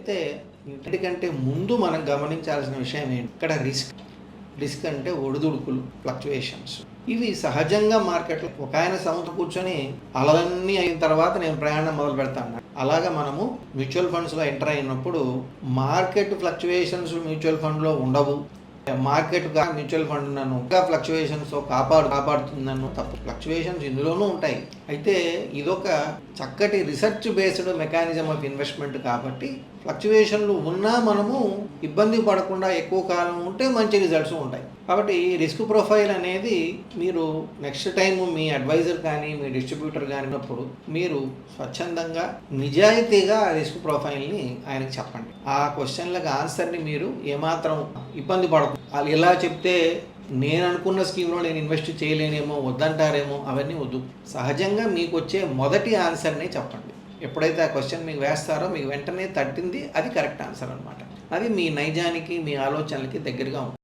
అయితే వీటికంటే ముందు మనం గమనించాల్సిన విషయం ఏంటి, ఇక్కడ రిస్క్ అంటే ఒడిదుడుకులు, ఫ్లక్చువేషన్స్. ఇవి సహజంగా మార్కెట్లో ఒక ఆయన సంవత్సరం కూర్చొని అలలన్నీ అయిన తర్వాత నేను ప్రయాణం మొదలు పెడతాను. అలాగా మనము మ్యూచువల్ ఫండ్స్లో ఎంటర్ అయినప్పుడు మార్కెట్ ఫ్లక్చువేషన్స్ మ్యూచువల్ ఫండ్లో ఉండవు. మార్కెట్ మ్యూచువల్ ఫండ్ నన్ను ఇంకా ఫ్లక్చువేషన్స్ కాపాడుతుందన్న తప్పు. ఫ్లక్చువేషన్స్ ఇందులోనూ ఉంటాయి. అయితే ఇదొక చక్కటి research based mechanism of investment కాబట్టి ఫ్లక్చువేషన్లు ఉన్నా మనము ఇబ్బంది పడకుండా ఎక్కువ కాలం ఉంటే మంచి రిజల్ట్స్ ఉంటాయి. కాబట్టి రిస్క్ ప్రొఫైల్ అనేది మీరు నెక్స్ట్ టైం మీ అడ్వైజర్ కానీ మీ డిస్ట్రిబ్యూటర్ కానినప్పుడు మీరు స్వచ్ఛందంగా నిజాయితీగా రిస్క్ ప్రొఫైల్ని ఆయనకు చెప్పండి. ఆ క్వశ్చన్లకు ఆన్సర్ని మీరు ఏమాత్రం ఇబ్బంది పడదు. వాళ్ళు ఎలా చెప్తే నేను అనుకున్న స్కీమ్లో నేను ఇన్వెస్ట్ చేయలేనేమో, వద్దంటారేమో, అవన్నీ వద్దు. సహజంగా మీకు వచ్చే మొదటి ఆన్సర్ని చెప్పండి. ఎప్పుడైతే ఆ క్వశ్చన్ మీకు వేస్తారో మీకు వెంటనే తట్టింది అది కరెక్ట్ ఆన్సర్ అనమాట. అది మీ నైజానికి మీ ఆలోచనలకి దగ్గరగా ఉంటుంది.